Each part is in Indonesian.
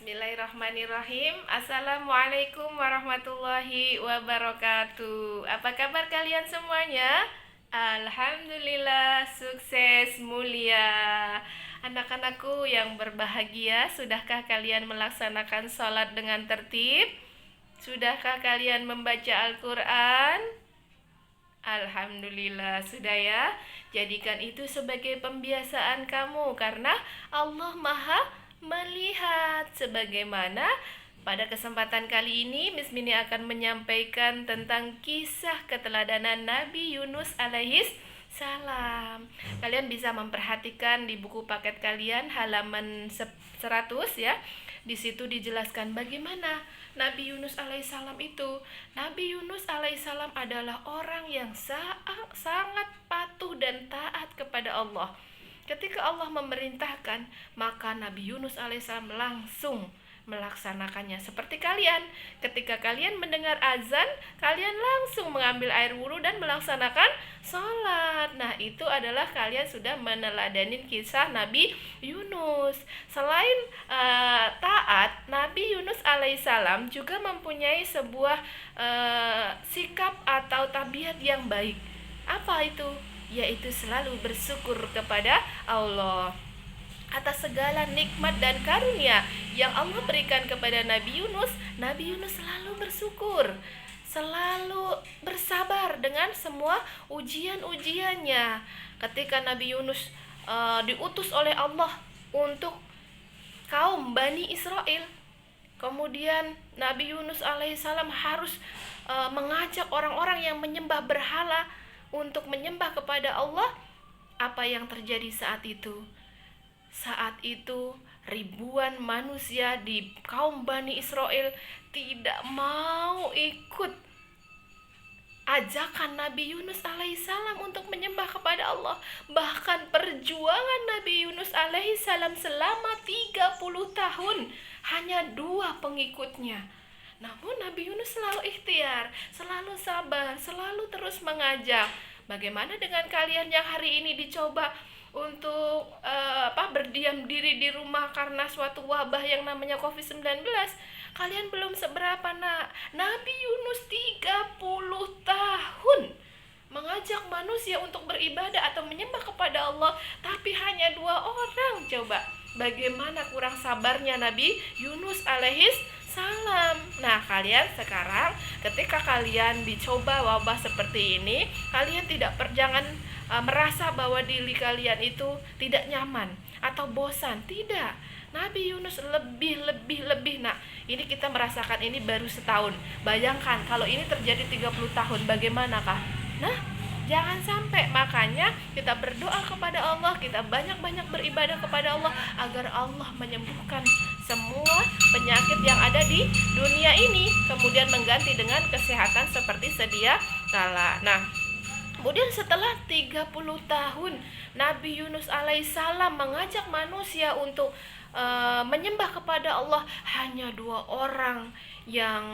Bismillahirrahmanirrahim. Assalamualaikum warahmatullahi wabarakatuh. Apa kabar kalian semuanya? Alhamdulillah, sukses, mulia. Anak-anakku yang berbahagia, sudahkah kalian melaksanakan sholat dengan tertib? Sudahkah kalian membaca Al-Quran? Alhamdulillah, sudah ya. Jadikan itu sebagai pembiasaan kamu, karena Allah Maha melihat. Sebagaimana pada kesempatan kali ini Miss Mini akan menyampaikan tentang kisah keteladanan Nabi Yunus alaihis salam. Kalian bisa memperhatikan di buku paket kalian halaman 100 ya. Di situ dijelaskan bagaimana Nabi Yunus alaihissalam itu. Nabi Yunus alaihissalam adalah orang yang sangat patuh dan taat kepada Allah. Ketika Allah memerintahkan, maka Nabi Yunus alaihissalam langsung melaksanakannya. Seperti kalian, ketika kalian mendengar azan, kalian langsung mengambil air wudhu dan melaksanakan sholat. Nah, itu adalah kalian sudah meneladani kisah Nabi Yunus. Selain taat, Nabi Yunus alaihissalam juga mempunyai sebuah sikap atau tabiat yang baik. Apa itu? Yaitu selalu bersyukur kepada Allah atas segala nikmat dan karunia yang Allah berikan kepada Nabi Yunus. Nabi Yunus selalu bersyukur, selalu bersabar dengan semua ujian-ujiannya. Ketika Nabi Yunus diutus oleh Allah untuk kaum Bani Israel, kemudian Nabi Yunus alaihissalam harus mengajak orang-orang yang menyembah berhala untuk menyembah kepada Allah. Apa yang terjadi saat itu? Saat itu ribuan manusia di kaum Bani Israel tidak mau ikut ajakan Nabi Yunus alaihissalam untuk menyembah kepada Allah. Bahkan perjuangan Nabi Yunus alaihissalam selama 30 tahun hanya 2 pengikutnya. Namun Nabi Yunus selalu ikhtiar, selalu sabar, selalu terus mengajak. Bagaimana dengan kalian yang hari ini dicoba untuk berdiam diri di rumah karena suatu wabah yang namanya COVID-19? Kalian belum seberapa, nak. Nabi Yunus 30 tahun mengajak manusia untuk beribadah atau menyembah kepada Allah, tapi hanya 2 orang. Coba, bagaimana kurang sabarnya Nabi Yunus alaihis salam. Nah, kalian sekarang ketika kalian dicoba wabah seperti ini, kalian jangan merasa bahwa diri kalian itu tidak nyaman atau bosan. Tidak. Nabi Yunus lebih. Nah, ini kita merasakan ini baru setahun. Bayangkan kalau ini terjadi 30 tahun, bagaimanakah? Nah, jangan sampai. Makanya kita berdoa kepada Allah, kita banyak-banyak beribadah kepada Allah agar Allah menyembuhkan semua penyakit yang ada di dunia ini, kemudian mengganti dengan kesehatan seperti sedia kala. Nah, kemudian setelah 30 tahun Nabi Yunus alaihissalam mengajak manusia untuk menyembah kepada Allah, hanya 2 orang yang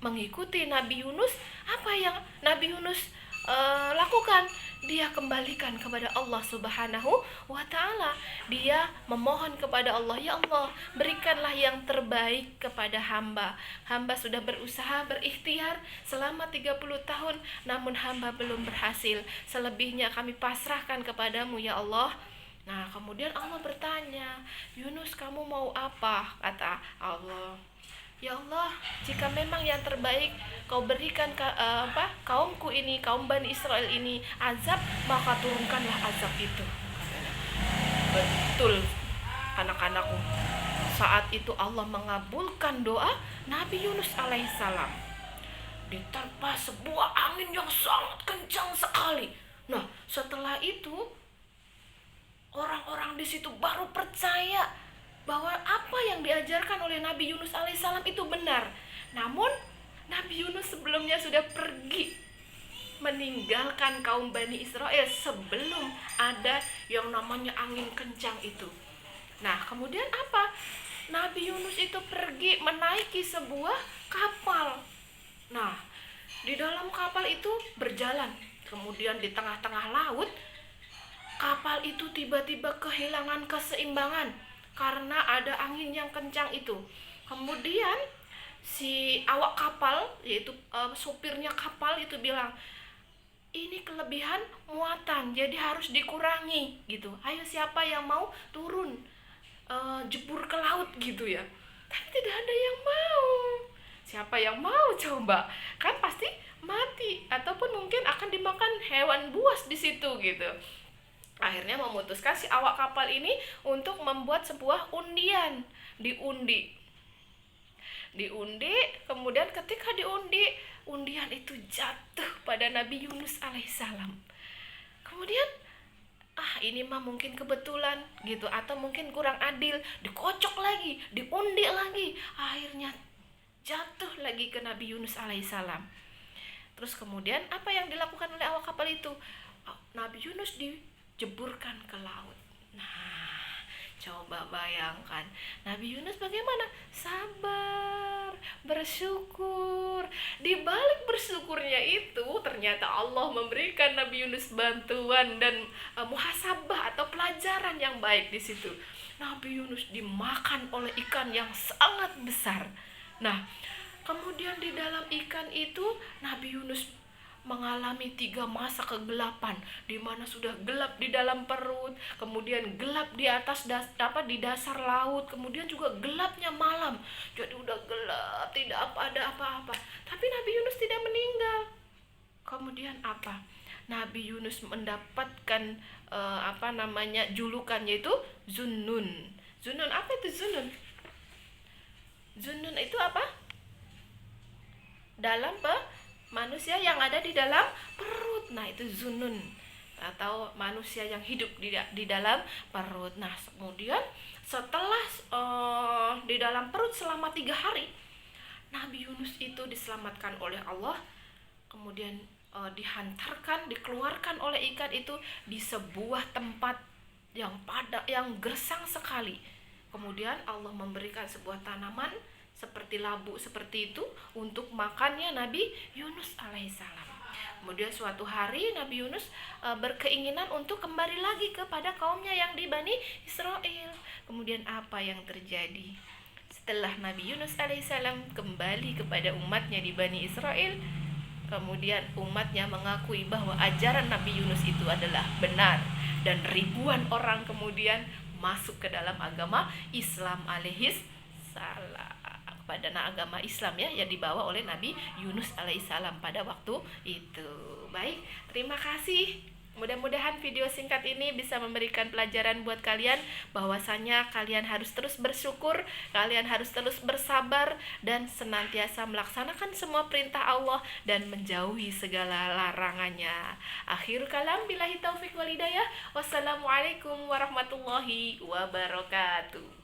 mengikuti Nabi Yunus. Apa yang Nabi Yunus lakukan? Dia kembalikan kepada Allah Subhanahu wa ta'ala. Dia memohon kepada Allah, ya Allah, berikanlah yang terbaik kepada hamba. Hamba sudah berusaha, berikhtiar selama 30 tahun, namun hamba belum berhasil. Selebihnya kami pasrahkan kepadamu, ya Allah. Nah, kemudian Allah bertanya, Yunus, kamu mau apa? Kata Allah, ya Allah, jika memang yang terbaik kau berikan kaumku ini, kaum Bani Israel ini azab, maka turunkanlah azab itu. Betul, anak-anakku. Saat itu Allah mengabulkan doa Nabi Yunus alaihissalam. Diterpa sebuah angin yang sangat kencang sekali. Nah, setelah itu orang-orang di situ baru percaya bahwa apa yang diajarkan oleh Nabi Yunus alaihissalam itu benar. Namun Nabi Yunus sebelumnya sudah pergi meninggalkan kaum Bani Israel sebelum ada yang namanya angin kencang itu. Nah, kemudian apa? Nabi Yunus itu pergi menaiki sebuah kapal. Nah, di dalam kapal itu berjalan. Kemudian di tengah-tengah laut, kapal itu tiba-tiba kehilangan keseimbangan. karena ada angin yang kencang itu. Kemudian si awak kapal, yaitu supirnya kapal itu bilang, ini kelebihan muatan, jadi harus dikurangi gitu. Ayo siapa yang mau turun jebur ke laut gitu ya. Tapi tidak ada yang mau. Siapa yang mau coba? Kan pasti mati ataupun mungkin akan dimakan hewan buas di situ gitu. Akhirnya memutuskan si awak kapal ini untuk membuat sebuah undian. Diundi, kemudian ketika diundi, undian itu jatuh pada Nabi Yunus alaihissalam. Kemudian ini mah mungkin kebetulan gitu, atau mungkin kurang adil, dikocok lagi, diundi lagi, akhirnya jatuh lagi ke Nabi Yunus alaihissalam. Terus kemudian apa yang dilakukan oleh awak kapal itu? Nabi Yunus dijeburkan ke laut. Nah, coba bayangkan, Nabi Yunus bagaimana? Sabar, bersyukur. Di balik bersyukurnya itu, ternyata Allah memberikan Nabi Yunus bantuan dan muhasabah atau pelajaran yang baik di situ. Nabi Yunus dimakan oleh ikan yang sangat besar. Nah, kemudian di dalam ikan itu Nabi Yunus mengalami 3 masa kegelapan, di mana sudah gelap di dalam perut, kemudian gelap di atas di dasar laut, kemudian juga gelapnya malam. Jadi udah gelap, tidak ada apa-apa. Tapi Nabi Yunus tidak meninggal. Kemudian apa? Nabi Yunus mendapatkan julukan, yaitu Zunnun. Zunnun apa itu Zunnun? Zunnun itu apa? Dalam manusia yang ada di dalam perut. Nah, itu Zunnun, atau manusia yang hidup di dalam perut. Nah, kemudian setelah di dalam perut selama 3 hari, Nabi Yunus itu diselamatkan oleh Allah. Kemudian dikeluarkan oleh ikan itu di sebuah tempat yang padat, yang gersang sekali. Kemudian Allah memberikan sebuah tanaman seperti labu seperti itu untuk makannya Nabi Yunus alaihissalam. Kemudian suatu hari Nabi Yunus berkeinginan untuk kembali lagi kepada kaumnya yang di Bani Israel. Kemudian apa yang terjadi? Setelah Nabi Yunus alaihissalam kembali kepada umatnya di Bani Israel, kemudian umatnya mengakui bahwa ajaran Nabi Yunus itu adalah benar, dan ribuan orang kemudian masuk ke dalam agama Islam alaihissalam, pada agama Islam ya, yang dibawa oleh Nabi Yunus alaihissalam pada waktu itu. Baik, terima kasih. Mudah-mudahan video singkat ini bisa memberikan pelajaran buat kalian, bahwasanya kalian harus terus bersyukur, kalian harus terus bersabar, dan senantiasa melaksanakan semua perintah Allah dan menjauhi segala larangannya. Akhir kalam, billahi taufik wal hidayah. Wassalamualaikum warahmatullahi wabarakatuh.